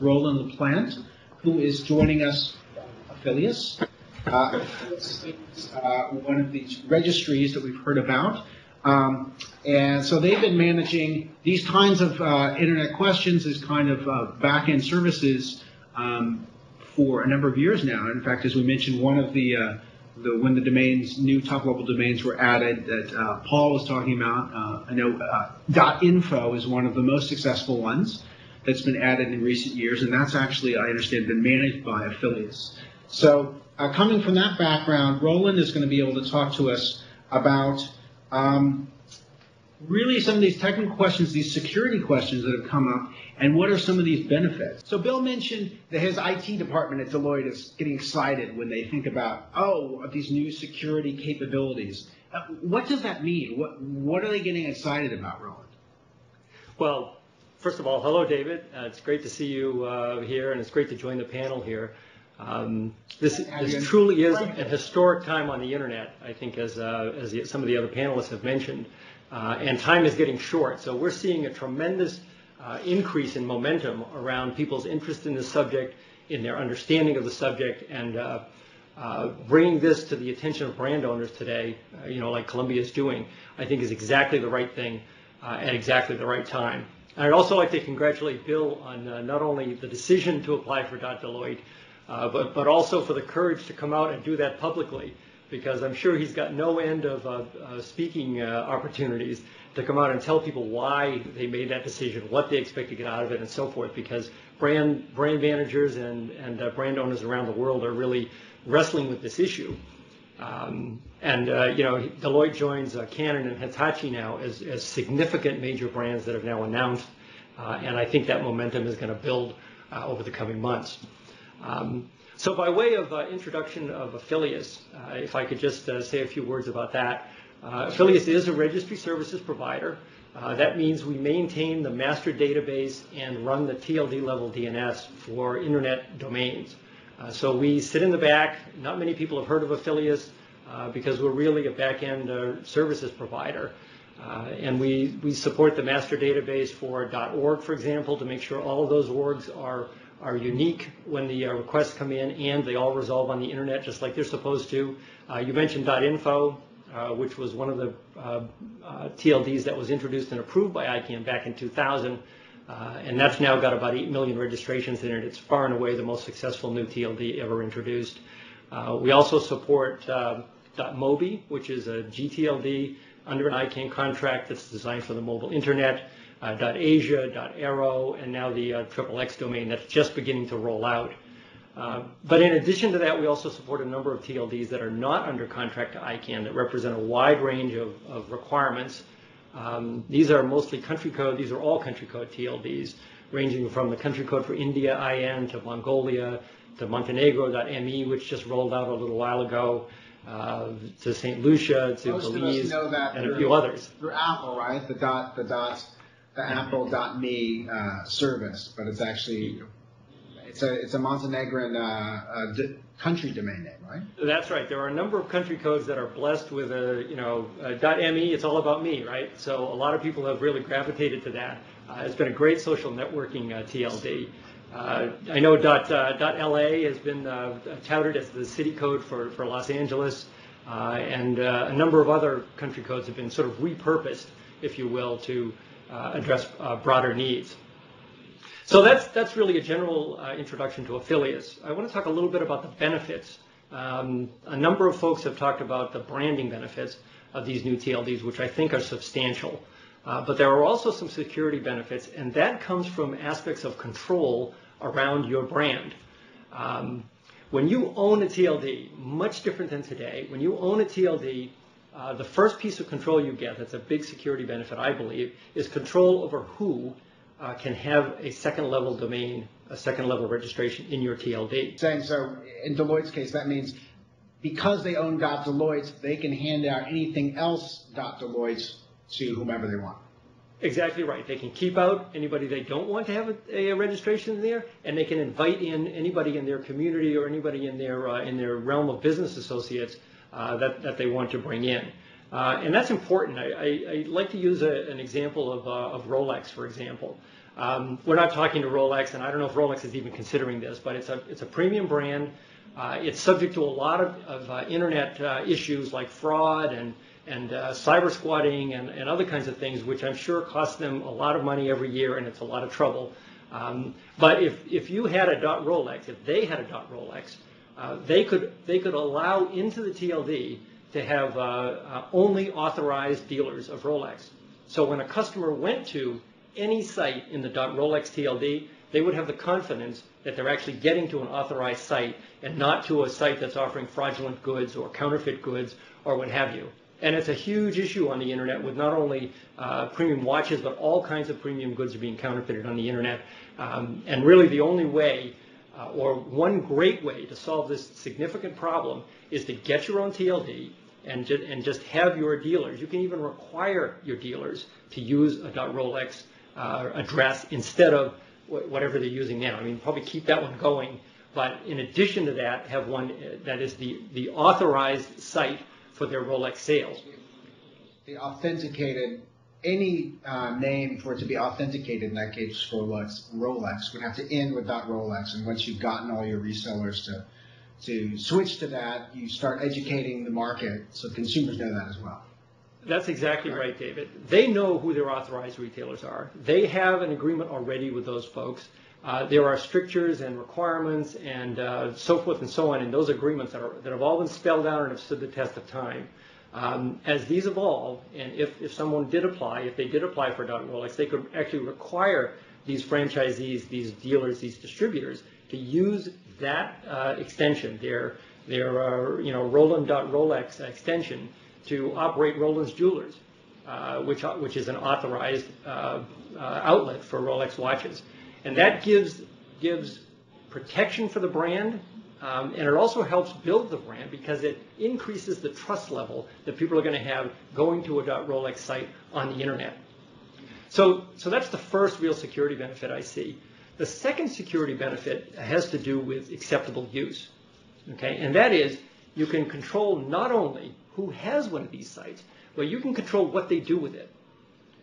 Roland LaPlante, who is joining us from Afilias. Afilias is one of these registries that we've heard about. And so they've been managing these kinds of internet questions, these kind of back-end services for a number of years now. In fact, as we mentioned, one of when the domains, new top-level domains were added that Paul was talking about, I know .info is one of the most successful ones that's been added in recent years, and that's actually, I understand, been managed by Afilias. So coming from that background, Roland is going to be able to talk to us about really some of these technical questions, these security questions that have come up, and what are some of these benefits. So Bill mentioned that his IT department at Deloitte is getting excited when they think about, these new security capabilities. What does that mean? What are they getting excited about, Roland? Well, first of all, hello, David. It's great to see you here, and it's great to join the panel here. This truly is a historic time on the internet, I think, as some of the other panelists have mentioned. And time is getting short, so we're seeing a tremendous increase in momentum around people's interest in this subject, in their understanding of the subject, and bringing this to the attention of brand owners today, like Columbia is doing, I think is exactly the right thing at exactly the right time. And I'd also like to congratulate Bill on not only the decision to apply for .Deloitte, but also for the courage to come out and do that publicly, because I'm sure he's got no end of speaking opportunities to come out and tell people why they made that decision, what they expect to get out of it, and so forth, because brand managers and brand owners around the world are really wrestling with this issue. Deloitte joins Cannon and Hitachi now as significant major brands that have now announced, and I think that momentum is going to build over the coming months. So by way of introduction of Afilias, if I could just say a few words about that. Afilias is a registry services provider. That means we maintain the master database and run the TLD level DNS for internet domains. So we sit in the back. Not many people have heard of Afilias because we're really a back-end services provider. And we support the master database for .org, for example, to make sure all of those orgs are unique when the requests come in, and they all resolve on the internet just like they're supposed to. You mentioned .info, which was one of the TLDs that was introduced and approved by ICANN back in 2000, and that's now got about 8 million registrations in it. It's far and away the most successful new TLD ever introduced. We also support .mobi, which is a GTLD under an ICANN contract that's designed for the mobile internet. .asia, .aero, and now the XXX domain that's just beginning to roll out. But in addition to that, we also support a number of TLDs that are not under contract to ICANN that represent a wide range of requirements. These are mostly country code. These are all country code TLDs, ranging from the country code for India, IN, to Mongolia, to Montenegro.me, which just rolled out a little while ago, to St. Lucia, to Belize, and a few others. Through Apple, right? The Apple.me service, but it's actually it's a Montenegrin country domain name, right? That's right. There are a number of country codes that are blessed with .me. It's all about me, right? So a lot of people have really gravitated to that. It's been a great social networking TLD. I know .LA has been touted as the city code for Los Angeles, and a number of other country codes have been sort of repurposed, if you will, to address broader needs. So that's really a general introduction to Afilias. I want to talk a little bit about the benefits. A number of folks have talked about the branding benefits of these new TLDs, which I think are substantial. But there are also some security benefits, and that comes from aspects of control around your brand. When you own a TLD, much different than today, when you own a TLD, the first piece of control you get, that's a big security benefit, I believe, is control over who can have a second-level domain, a second-level registration in your TLD. So in Deloitte's case, that means because they own .Deloitte, they can hand out anything else .Deloitte to whomever they want. Exactly right. They can keep out anybody they don't want to have a registration there, and they can invite in anybody in their community or anybody in their realm of business associates that they want to bring in. And that's important. I like to use an example of Rolex, for example. We're not talking to Rolex, and I don't know if Rolex is even considering this, but it's a premium brand. It's subject to a lot of internet issues like fraud and cyber squatting and other kinds of things, which I'm sure cost them a lot of money every year, and it's a lot of trouble. But if you had a .Rolex, if they had a .Rolex, they could allow into the TLD to have only authorized dealers of Rolex. So when a customer went to any site in the .Rolex TLD, they would have the confidence that they're actually getting to an authorized site and not to a site that's offering fraudulent goods or counterfeit goods or what have you. And it's a huge issue on the internet with not only premium watches, but all kinds of premium goods are being counterfeited on the internet. And really the only way, or one great way to solve this significant problem is to get your own TLD and just have your dealers. You can even require your dealers to use a .Rolex address instead of whatever they're using now. I mean, probably keep that one going, but in addition to that, have one that is the authorized site for their Rolex sales. The authenticated, any name for it to be authenticated in that case for Rolex would have to end with .Rolex, and once you've gotten all your resellers to switch to that, you start educating the market so consumers know that as well. That's exactly right, David. They know who their authorized retailers are. They have an agreement already with those folks. There are strictures and requirements and so forth and so on in those agreements that have all been spelled out and have stood the test of time. As these evolve, and if someone did apply, if they did apply for .Rolex, they could actually require these franchisees, these dealers, these distributors to use that extension, their Roland.Rolex extension, to operate Roland's Jewelers, which is an authorized outlet for Rolex watches. And that gives protection for the brand, and it also helps build the brand because it increases the trust level that people are going to have going to a .Rolex site on the internet. So that's the first real security benefit I see. The second security benefit has to do with acceptable use, okay? And that is you can control not only who has one of these sites, but you can control what they do with it.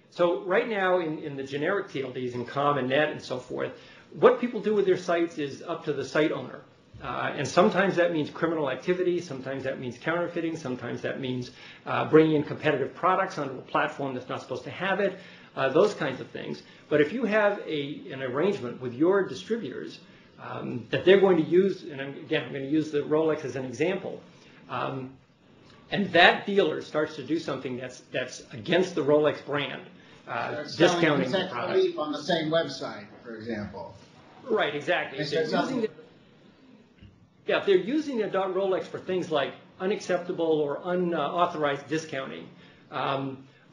So right now in the generic TLDs, in COM and NET and so forth, what people do with their sites is up to the site owner. And sometimes that means criminal activity, sometimes that means counterfeiting, sometimes that means bringing in competitive products onto a platform that's not supposed to have it, those kinds of things. But if you have an arrangement with your distributors that they're going to use, and again, I'm going to use the Rolex as an example, and that dealer starts to do something that's against the Rolex brand, discounting the product on the same website, for example. Right, exactly. If they're using a .Rolex for things like unacceptable or unauthorized discounting,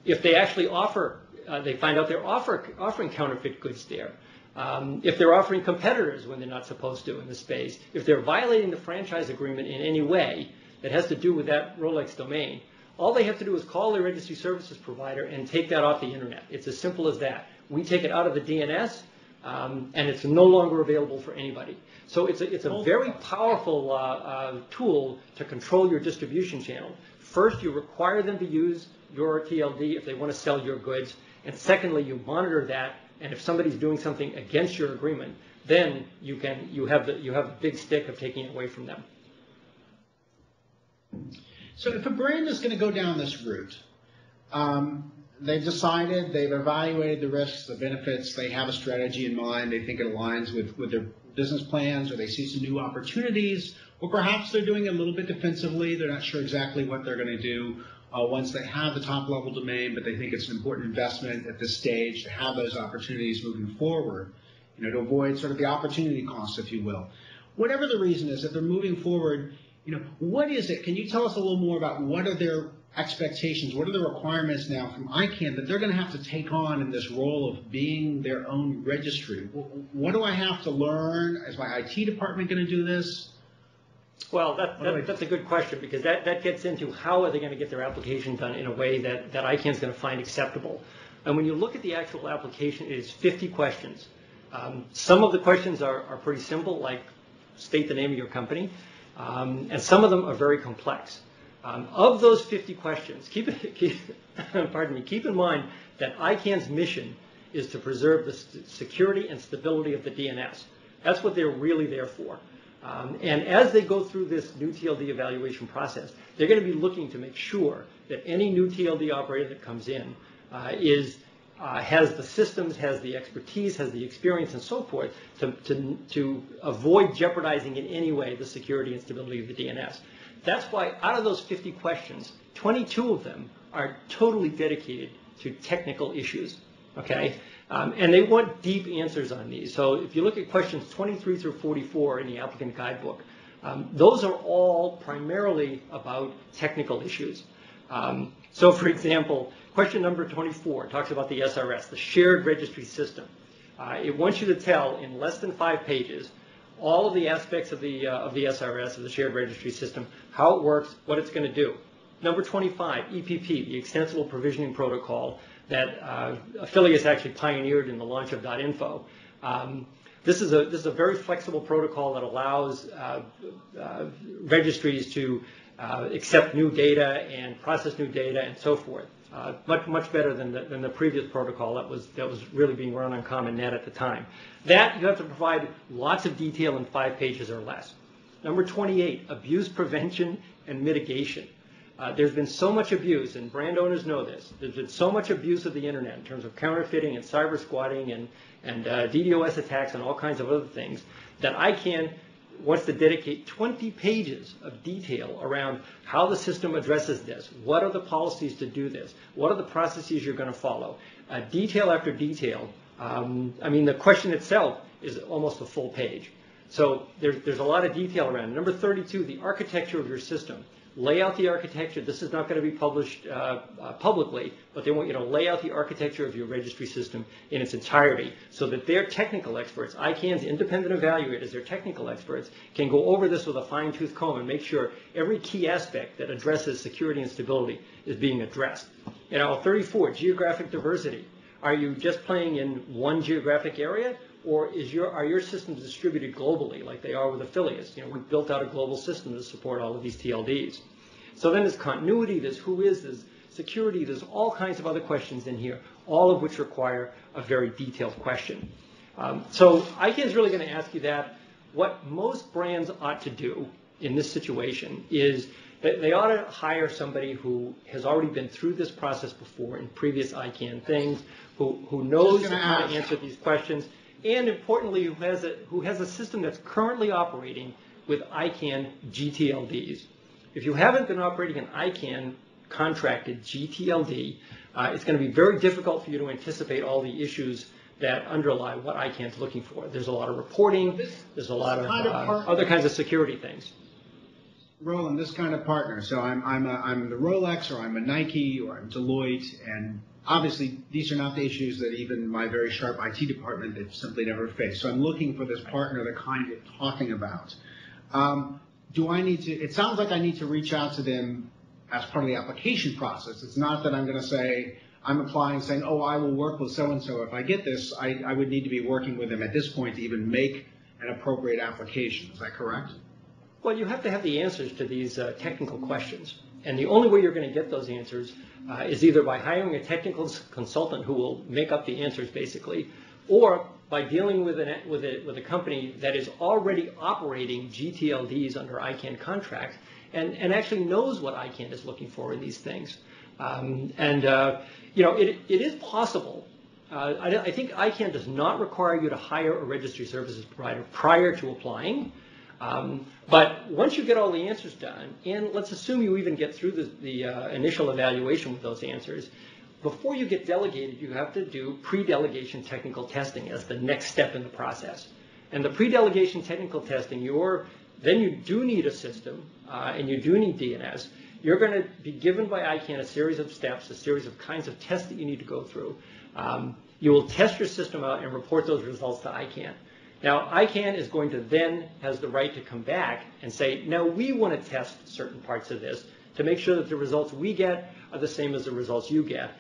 if they actually offer, they find out they're offering counterfeit goods there. If they're offering competitors when they're not supposed to in the space, if they're violating the franchise agreement in any way that has to do with that Rolex domain, all they have to do is call their registry services provider and take that off the internet. It's as simple as that. We take it out of the DNS, and it's no longer available for anybody. So it's a very powerful tool to control your distribution channel. First, you require them to use your TLD if they want to sell your goods, and secondly, you monitor that. And if somebody's doing something against your agreement, then you have the big stick of taking it away from them. So if a brand is going to go down this route, they've decided, they've evaluated the risks, the benefits, they have a strategy in mind, they think it aligns with their business plans, or they see some new opportunities, or perhaps they're doing it a little bit defensively, they're not sure exactly what they're going to do once they have the top-level domain, but they think it's an important investment at this stage to have those opportunities moving forward, to avoid sort of the opportunity cost, if you will. Whatever the reason is, that they're moving forward, what is it? Can you tell us a little more about what are their expectations, what are the requirements now from ICANN that they're going to have to take on in this role of being their own registry? What do I have to learn? Is my IT department going to do this? Well, that's a good question, because that gets into how are they going to get their application done in a way that ICANN is going to find acceptable. And when you look at the actual application, it is 50 questions. Some of the questions are pretty simple, like state the name of your company, and some of them are very complex. Of those 50 questions, keep in mind that ICANN's mission is to preserve the security and stability of the DNS. That's what they're really there for. And as they go through this new TLD evaluation process, they're going to be looking to make sure that any new TLD operator that comes in has the systems, has the expertise, has the experience, and so forth to avoid jeopardizing in any way the security and stability of the DNS. That's why out of those 50 questions, 22 of them are totally dedicated to technical issues, okay? And they want deep answers on these. So if you look at questions 23 through 44 in the applicant guidebook, those are all primarily about technical issues. So for example, question number 24 talks about the SRS, the shared registry system. It wants you to tell in less than 5 pages all of the aspects of the SRS, of the shared registry system, how it works, what it's going to do. Number 25, EPP, the Extensible Provisioning Protocol that Afilias actually pioneered in the launch of .info. This is a very flexible protocol that allows registries to accept new data and process new data and so forth. Much better than the previous protocol that was really being run on Common Net at the time. That you have to provide lots of detail in 5 pages or less. Number 28, abuse prevention and mitigation. There's been so much abuse, and brand owners know this. There's been so much abuse of the internet in terms of counterfeiting and cyber squatting and DDoS attacks and all kinds of other things that ICANN wants to dedicate 20 pages of detail around how the system addresses this. What are the policies to do this? What are the processes you're going to follow? Detail after detail. I mean, the question itself is almost a full page. So there's a lot of detail around it. Number 32, the architecture of your system. Lay out the architecture. This is not going to be published publicly, but they want you to lay out the architecture of your registry system in its entirety so that their technical experts, ICANN's independent evaluators, their technical experts, can go over this with a fine-tooth comb and make sure every key aspect that addresses security and stability is being addressed. 34, geographic diversity. Are you just playing in one geographic area? Or are your systems distributed globally like they are with Afilias? We've built out a global system to support all of these TLDs. So then there's continuity, there's who is, there's security, there's all kinds of other questions in here, all of which require a very detailed question. So ICANN is really going to ask you that. What most brands ought to do in this situation is that they ought to hire somebody who has already been through this process before in previous ICANN things, who knows how to answer these questions, and importantly, who has a system that's currently operating with ICANN GTLDs. If you haven't been operating an ICANN contracted GTLD, it's going to be very difficult for you to anticipate all the issues that underlie what ICANN is looking for. There's a lot of reporting, there's a lot of other kinds of security things. Roland, this kind of partner, so I'm the Rolex, or I'm a Nike, or I'm Deloitte, and obviously, these are not the issues that even my very sharp IT department they've simply never faced. So I'm looking for this partner, the kind you're talking about. Do I need to, it sounds like I need to reach out to them as part of the application process. It's not that I'm going to say, I'm applying saying, oh, I will work with so-and-so. If I get this, I would need to be working with them at this point to even make an appropriate application. Is that correct? Well, you have to have the answers to these technical questions. And the only way you're going to get those answers is either by hiring a technical consultant who will make up the answers, basically, or by dealing with a company that is already operating GTLDs under ICANN contracts and actually knows what ICANN is looking for in these things. It is possible. I think ICANN does not require you to hire a registry services provider prior to applying. But once you get all the answers done, and let's assume you even get through the initial evaluation with those answers, before you get delegated, you have to do pre-delegation technical testing as the next step in the process. And the pre-delegation technical testing, then you do need a system, and you do need DNS. You're going to be given by ICANN a series of steps, a series of kinds of tests that you need to go through. You will test your system out and report those results to ICANN. Now, ICANN is going to then has the right to come back and say, now we want to test certain parts of this to make sure that the results we get are the same as the results you get.